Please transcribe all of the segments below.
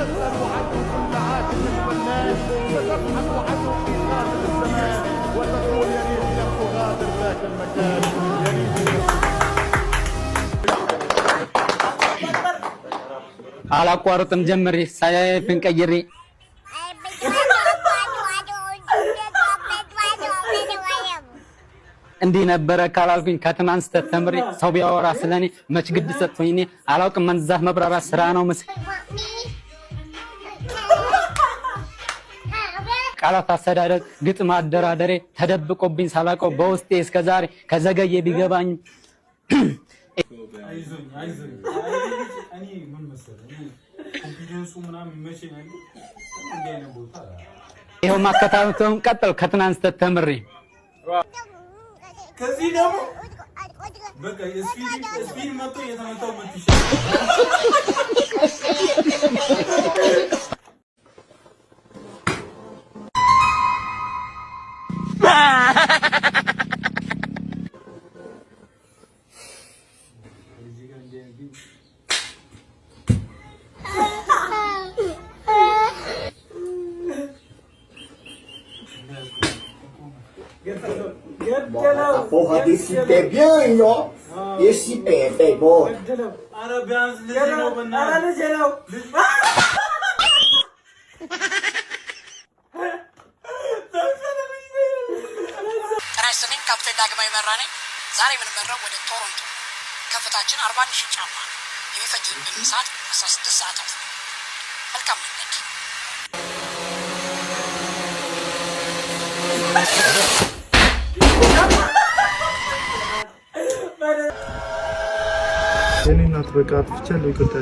تسأل عنه كل عاشق فنان ستبحث عنه في خاتم الزمان وتقول يا ريت لم تغادر ذاك المكان يا ريت. አላቋርጥም ጀምሬ ሳይፍን ቀይሬ እንዲህ ነበረ ካላልኩኝ ከትናንት ስተት ተምሬ ሰው ቢያወራ ስለኔ መች ግድ ሰጥቶኝ እኔ አላውቅም መንዛት መብራራት ስራ ነው ምስ ቃላት አስተዳደር ግጥም አደራደሬ ተደብቆብኝ ሳላውቀው በውስጤ እስከዛሬ ከዘገየ ቢገባኝ አይዞኝ እኔ ምን መሰለህ ኮንፊደንሱ ምናምን ይመቸኛል እንዴ ነው ቦታ ይሄው ማከታተሉን ቀጥል ከትናንት ስተት ተምሬ ከዚህ ደግሞ በቃ ስፒድ መጥቶ የተመታው መጥቶ Porra desse pé bem, ó. Esse pé, bom. Arabians ልጅ ነው ራስንም ካፕቴን ዳግማዊ መራ ነኝ። ዛሬ የምንመራው ወደ ቶሮንቶ ከፍታችን 41,000 ጫማ የሚፈጅብን ሰዓት 16 ሰዓታት። መልካም መንገድ። የኔ እናት በቃ አጥፍቻለሁ፣ ይቅርታ።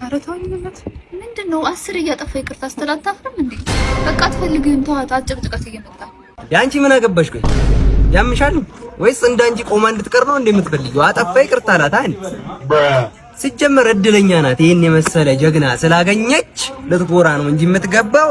ኧረ ተወኝ እናት። ምንድነው 10 እያጠፋ ይቅርታ አስተላልታፍርም እንዴ? በቃ አትፈልግህም፣ ተዋት። አጭቅጭቀት እየመጣ ያንቺ ምን አገባሽ? ቆይ ያምሻል ወይስ እንዳንቺ ቆማ እንድትቀር ነው እንደምትፈልጊው? አጠፋ ይቅርታ አላት አይደል? ሲጀመር እድለኛ ናት ይሄን የመሰለ ጀግና ስላገኘች ልትጎራ ነው እንጂ የምትገባው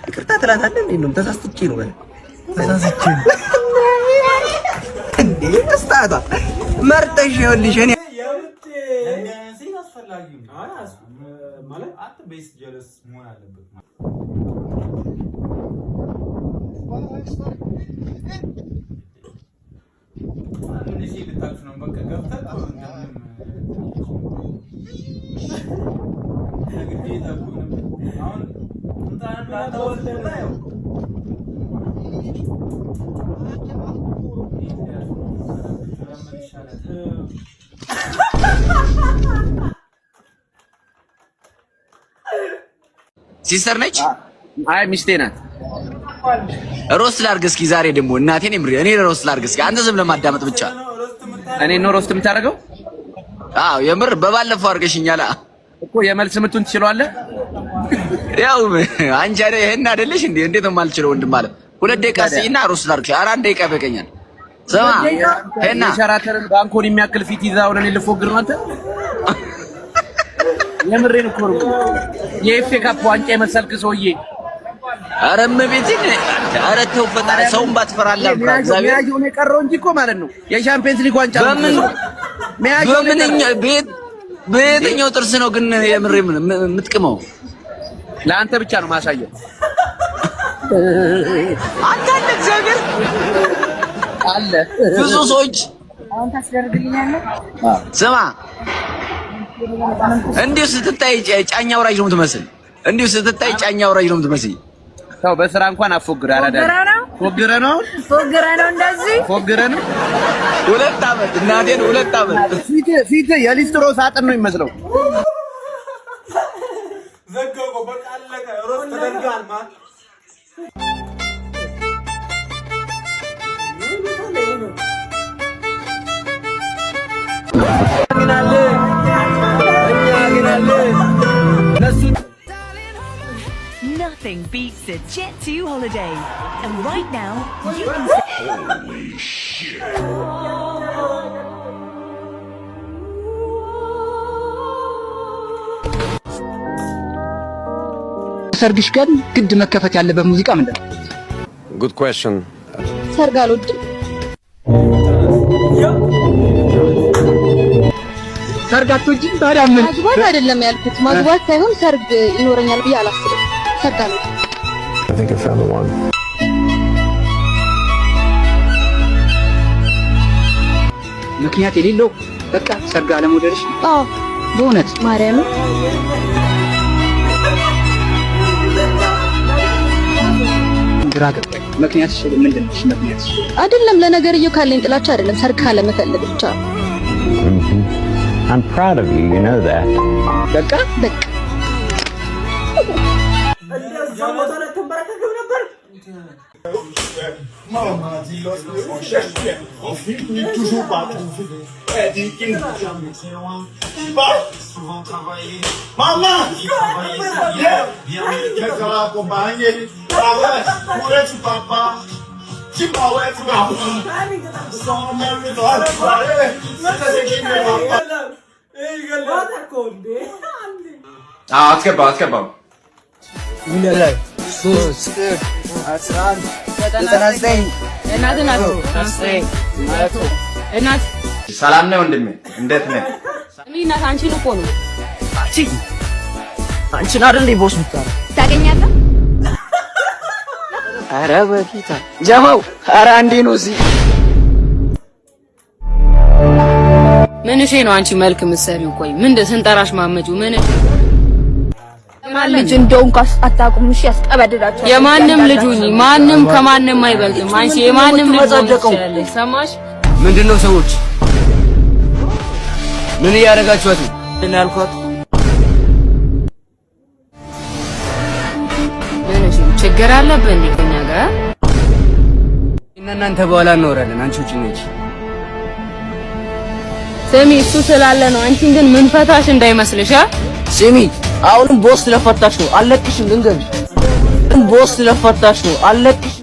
ይቅርታ ትላታለህ እንዴ? ነው ተሳስቼ ነው ተሳስቼ እንዴ? ተስታታ መርጠሽ ይኸውልሽ እኔ ማለት አት ቤስ ጀለስ መሆን አለበት እሺ ልታችሁ ነው በቃ ገብተህ አሁን እንታን ባታወልደው ሲስተር ነች? አይ ሚስቴ ናት። ሮስት ላድርግ እስኪ ዛሬ ደግሞ እናቴን እኔ ሮስት ላድርግ እስኪ አንተ ዝም ለማዳመጥ ብቻ። እኔ ነው ሮስት የምታደርገው? አዎ የምር በባለፈው አድርገሽኛል እኮ። የመልስ ምቱን ትችላለህ? ያው አንቺ ይሄን አይደለሽ እንዴ? እንዴት ነው የማልችለው ወንድም ማለት 2 ደቂቃ ሲና ሮስት ላድርግ። 4 ደቂቃ በቀኛል። ስማ ሄና ሸራተርን ባንኮን የሚያክል ፊት ይዛው ለኔ ልፎግር ነው አንተ። የምሬን እኮ ነው። የኤፍኤ ካፕ ዋንጫ የመሰልክ ሰውዬ። ኧረ እመቤቴን፣ ኧረ ተው ፈጣሪ ሰውን ባትፈራለህ እግዚአብሔር። ሚያጆ ነው የቀረው እንጂ እኮ ማለት ነው የቻምፒየንስ ሊግ ዋንጫ በየትኛው ጥርስ ነው ግን የምሬ የምትቅመው? ለአንተ ብቻ ነው ማሳየው። አንተ አለ እግዚአብሔር አለ ብዙ ሰዎች አሁን ታስደርግልኛለህ። ስማ እንዲሁ ስትታይ ጫኛ አውራጅ ነው የምትመስል። እንዲሁ ስትታይ ጫኛ አውራጅ ነው የምትመስል። ታው በስራ እንኳን አፎግር አራዳ ፎግረ ነው እንደዚህ ፎግረ ነው። 2 አመት እናቴን 2 አመት ፊት የሊስትሮ ሳጥን ነው የሚመስለው። ዘጋው በቃ አለቀ። ሮስ ተደርጋል ማለት Nothing beats a Jet2 holiday. And right now, you can say... Holy shit. ሰርግሽ ቀን ግድ መከፈት ያለበት ሙዚቃ ምንድን ነው? Good question. ሰርግ አልወድም። ሰርጋቱ እንጂ ታዲያ ምን ማግባት አይደለም ያልኩት ማግባት ሳይሆን ሰርግ ይኖረኛል ብዬ አላስብም ሰርግ አለ I think I found the one. ምክንያት የሌለው በቃ ሰርግ አለመውደድሽ አዎ በእውነት ማርያም ግራ ገባኝ ምክንያትሽ ምንድነው ምክንያትሽ አይደለም ለነገርየው ካለኝ ጥላቻ አይደለም ሰርግ ካለመፈለግ ብቻ I'm proud of you, you know that. በቃ Maman dit lorsque on cherche bien, on finit toujours par trouver. Elle dit qu'il n'a jamais été loin. Pas souvent travaillé. Maman, viens, qu'est-ce qu'on a accompagné? Ah ouais, où es-tu papa? Dis-moi où est-tu papa? Sans même le droit de parler, c'est qui ne va pas. አስገባው ሰላም ነው ወንድሜ እንዴት ነህ እናት አንቺን እኮ ነው አንቺን አይደል ቦስ ምታረ ታገኛለህ ኧረ በፊታ ጀማው ኧረ አንዴ ነው እዚህ ምንሽ ነው አንቺ መልክ ምሰሪው ቆይ ምንድን ስንጠራሽ ማመጁ ምን ልጅ እንደው እንኳን አታውቁም እሺ ያስቀበድዳችሁ የማንም ልጅ ማንም ከማንም አይበልጥም አንቺ የማንም ልጅ ተጸደቀው ሰማሽ ምንድነው ሰዎች ምን ያደርጋችኋት ምን ያልኳት ምንሽ ችግር አለብን እንደኛ ጋር እናንተ በኋላ እናወራለን አንቺ ውጪ ነሽ ስሚ እሱ ስላለ ነው አንቺን ግን ምን ፈታሽ እንዳይመስልሽ ስሚ አሁንም ቦስ ለፈታሽ ነው አለቅሽም ልንገርሽ ቦስ ለፈታሽ ነው አለቅሽም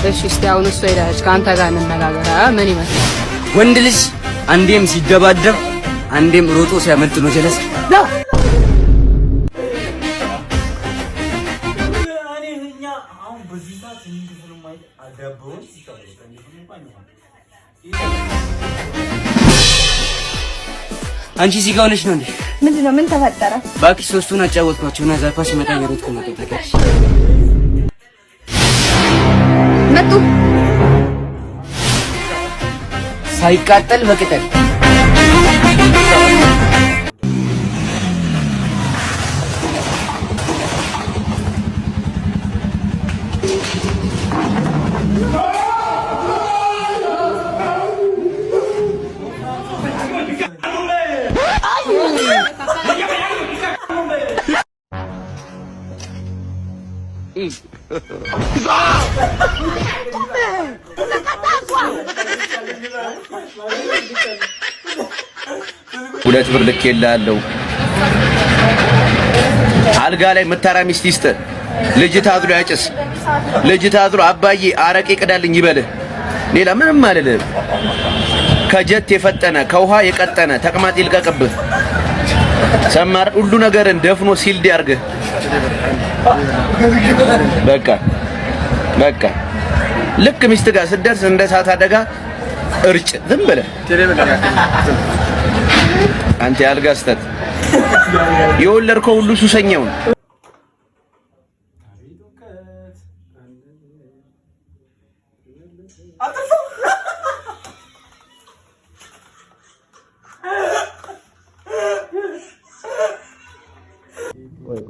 እሺ እስቲ አሁን እሱ ሄዳለች ካንተ ጋር እንነጋገር ምን ይመስላል ወንድ ልጅ አንዴም ሲደባደብ አንዴም ሮጦ ሲያመልጥ ነው ጀለስ ዳ አንቺ እዚህ ጋር ሆነሽ ነው እንዴ? ምንድነው ምን ተፈጠረ? ባክሽ ሶስቱን አጫወትኳቸውና ዛፋ ሲመጣ እየሮጥኩ መጣሁ ታውቂያለሽ። መጡ ሳይቃጠል በቅጠል ሁለት ብር ልኬልሃለሁ አልጋ ላይ መታራ ሚስት ይስጥ ልጅ ታዝሎ ያጭስ ልጅ ታዝሎ አባዬ አረቄ ቅዳልኝ ይበልህ ሌላ ምንም አልልህም ከጀት የፈጠነ ከውሃ የቀጠነ ተቅማጥ ይልቀቅብህ ሰማር ሁሉ ነገርን ደፍኖ ሲልድ ያርግህ በቃ ልክ ሚስት ጋር ስደርስ እንደ እሳት አደጋ እርጭ ዝም ብለህ አንተ ያልጋ ስተት የወለድከው ሁሉ ሱሰኛው ነው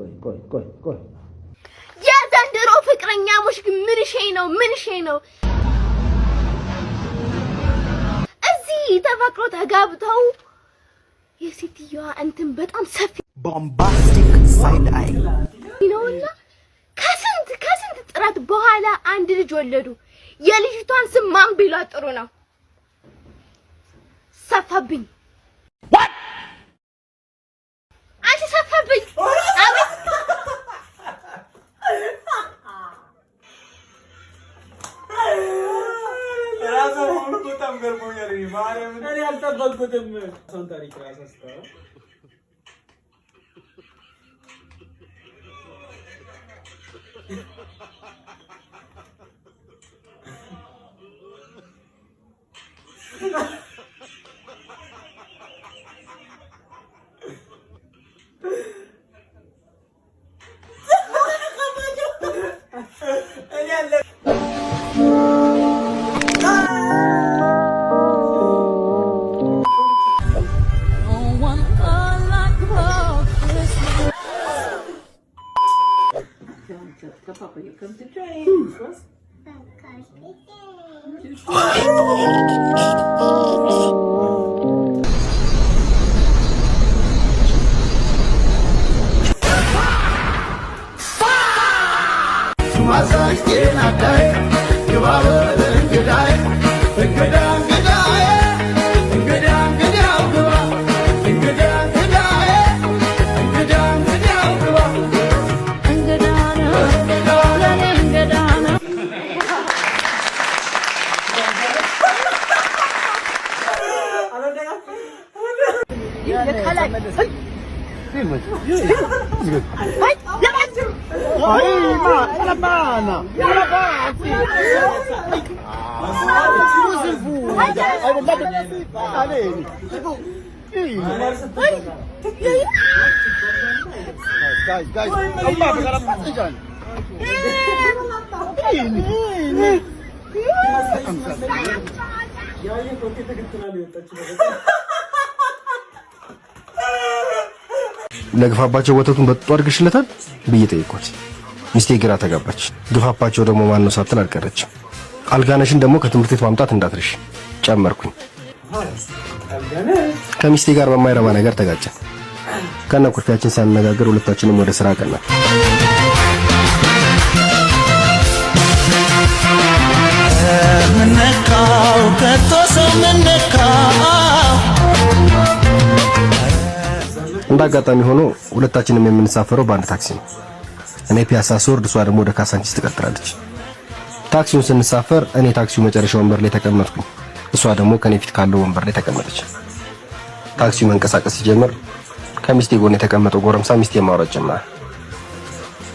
ቆይ የዘንድሮ ፍቅረኛሞች ግን ምን ሼ ነው እዚህ ተፈቅሮ ተጋብተው የሴትዮዋ እንትን በጣም ሰፊ ቦምባስቲክ ሳይድ አይ ነውና ከስንት ጥረት በኋላ አንድ ልጅ ወለዱ የልጅቷን ስም ማን ቢሏ ጥሩ ነው ሰፋብኝ አንቺ ሰፋብኝ በጣም ገርሞኛል ማርያም እኔ አልጠበቅኩትም ሰውን ታሪክ ራስህ here comes the train. ለግፋባቸው ወተቱን በጥጦ አድርግሽለታል ብዬ ጠየቅኳት። ሚስቴ ግራ ተጋባች። ግፋባቸው ደግሞ ማን ነው ሳትል አልቀረችም። አልጋነሽን ደግሞ ከትምህርት ቤት ማምጣት እንዳትረሽ ጨመርኩኝ። ከሚስቴ ጋር በማይረባ ነገር ተጋጨን። ከነ ኩርፊያችን ሳንነጋገር ሁለታችንም ወደ ስራ ቀናል። ምነካው ከቶ ሰው ምነካው እንዳጋጣሚ ሆኖ ሁለታችንም የምንሳፈረው በአንድ ታክሲ ነው። እኔ ፒያሳ ስወርድ እሷ ደግሞ ወደ ካሳንቺስ ትቀጥላለች። ታክሲውን ስንሳፈር እኔ ታክሲው መጨረሻ ወንበር ላይ ተቀመጥኩኝ፣ እሷ ደግሞ ከኔ ፊት ካለው ወንበር ላይ ተቀመጠች። ታክሲው መንቀሳቀስ ሲጀምር ከሚስቴ ጎን የተቀመጠው ጎረምሳ ሚስቴ ማውራት ጀመረ።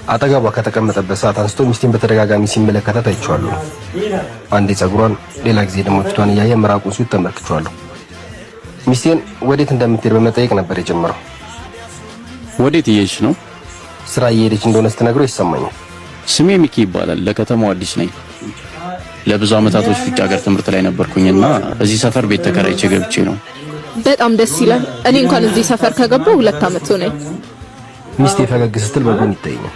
አጠገቧ ከተቀመጠበት ሰዓት አንስቶ ሚስቴን በተደጋጋሚ ሲመለከታት አይቼዋለሁ። አንዴ ጸጉሯን፣ ሌላ ጊዜ ደግሞ ፊቷን እያየ ምራቁን ሲውጥ ተመልክቼዋለሁ። ሚስቴን ወዴት እንደምትሄድ በመጠየቅ ነበር የጀመረው። ወዴት እየሄድሽ ነው? ስራ እየሄደች እንደሆነ ስትነግረው ይሰማኛል። ስሜ ሚኪ ይባላል። ለከተማው አዲስ ነኝ። ለብዙ አመታቶች ውጭ ሀገር ትምህርት ላይ ነበርኩኝና እዚህ ሰፈር ቤት ተከራይቼ ገብቼ ነው። በጣም ደስ ይላል። እኔ እንኳን እዚህ ሰፈር ከገባሁ 2 አመት ሆነኝ። ሚስቴ ፈገግ ስትል በጎን ይታየኛል።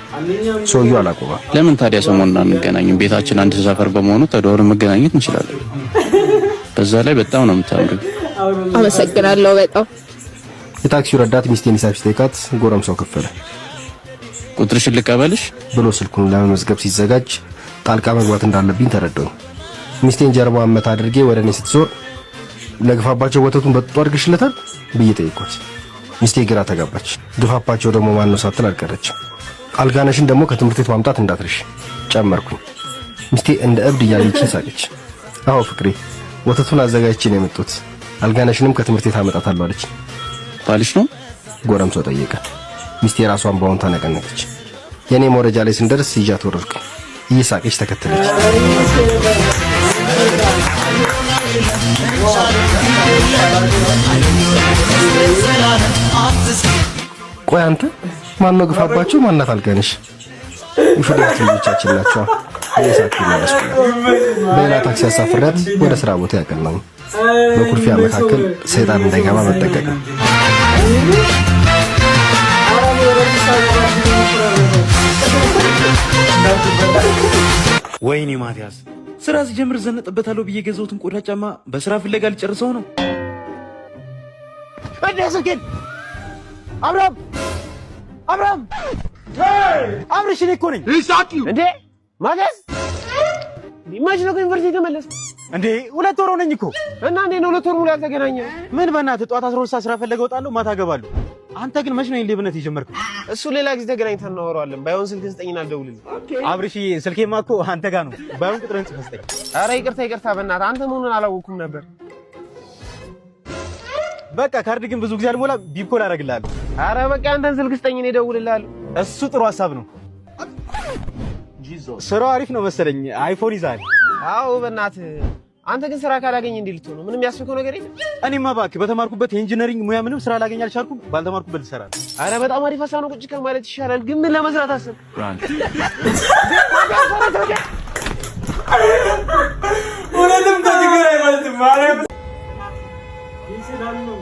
ሰውየው አላቆመም። ለምን ታዲያ ሰሞኑን አንገናኝም? ቤታችን አንድ ሰፈር በመሆኑ ተደዋውለን መገናኘት እንችላለን። በዛ ላይ በጣም ነው የምታምሪው። አመሰግናለሁ በጣም። የታክሲው ረዳት ሚስቴን ሂሳብ ሲጠይቃት ጎረምሳው ከፈለ። ቁጥርሽን ልቀበልሽ ብሎ ስልኩን ለመመዝገብ ሲዘጋጅ ጣልቃ መግባት እንዳለብኝ ተረዳሁኝ። ሚስቴን ጀርባዋን መታ አድርጌ ወደ እኔ ስትዞር ለግፋባቸው ወተቱን በጥጦ አድርግሽለታል ብዬ ጠየቅኳት። ሚስቴ ግራ ተጋባች። ግፋባቸው ደግሞ ማን ነው ሳትል አልቀረችም። አልጋነሽን ደግሞ ከትምህርት ቤት ማምጣት እንዳትረሽ ጨመርኩኝ። ሚስቴ እንደ እብድ እያየችኝ ሳቀች። አዎ ፍቅሬ፣ ወተቱን አዘጋጅቼ ነው የመጡት፣ አልጋነሽንም ከትምህርት ቤት አመጣታለሁ አለች። ባልሽ ነው? ጎረምሳው ጠየቀ። ሚስቴ ራሷን በአሁን ታነቀነቀች። የኔ መውረጃ ላይ ስንደርስ ይዣት ወረድኩ። እየሳቀች ተከተለች። ቆይ አንተ ማን ነው ግፋባቸው? ማናት አልጋነሽ? ይፈደት ልጆቻችን ናቸው። እየሳቅኩ መለስኩ። በሌላ ታክሲ አሳፍሬያት ወደ ስራ ቦታ ያቀናኝ። በኩርፊያ መካከል ሰይጣን እንዳይገባ መጠንቀቅ። ወይኔ ማቲያስ፣ ስራ ሲጀምር ዘነጥበታለሁ ብዬ ገዘውትን ቆዳ ጫማ በስራ ፍለጋ ልጨርሰው ነው። እንደሰከን አብራም አብርሽ እኔ እኮ ነኝ። እንዴ ማቲያስ፣ መች ነው ከዩኒቨርሲቲ የተመለስክ? እንዴ 2 ወር ሆነኝ እኮ። እና እንዴ ነው 2 ወር ሙሉ ያልተገናኘ? ምን በእናትህ ጠዋት 12 ሰዓት ስራ ፈለገ እወጣለሁ፣ ማታ እገባለሁ። አንተ ግን መች ነው ሌብነት የጀመርከው? እሱ ሌላ ጊዜ ተገናኝተን እናወራዋለን። ባይሆን ስልክ ስጠኝና አልደውልልህ። አብርሽዬ፣ ስልኬማ እኮ አንተ ጋር ነው። ባይሆን ቁጥርን ጽፈህ ስጠኝ። ኧረ ይቅርታ በእናትህ አንተ መሆኑን አላወኩም ነበር። በቃ ካርድ ግን ብዙ ጊዜ አልሞላ ቢፕኮል አደርግልሃለሁ። ኧረ በቃ አንተን ስልክ ስጠኝ እኔ እደውልልሃለሁ። እሱ ጥሩ ሀሳብ ነው። ስራው አሪፍ ነው መሰለኝ። አይፎን ይዛል። አዎ በእናትህ አንተ ግን ስራ ካላገኘ እንዴ ልትሆን ነው? ምንም ያስፈልገው ነገር የለም። እኔማ እባክህ በተማርኩበት የኢንጂነሪንግ ሙያ ምንም ስራ ላገኝ አልቻልኩም። ባልተማርኩበት ልሰራለሁ። አረ በጣም አሪፍ ሀሳብ ነው። ቁጭ ከማለት ይሻላል። ግን ምን ለመስራት አሰብ? ሁለቱም ከትግራይ ማለት ማርያም ይችላል ነው።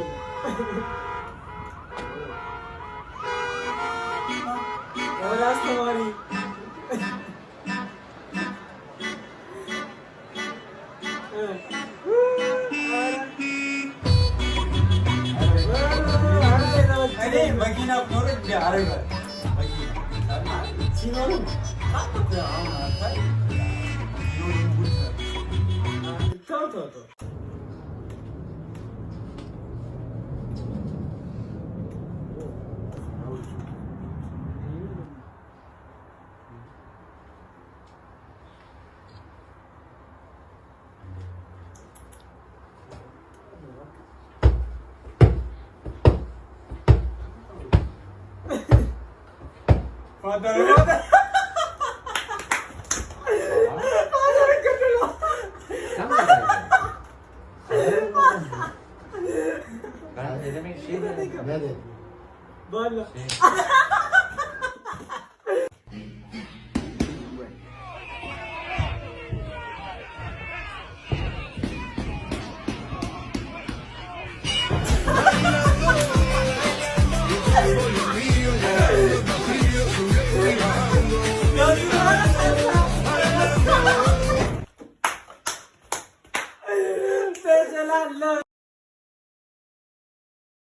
መኪና ኖረ እንደ አረጋል ሲኖርም Valla.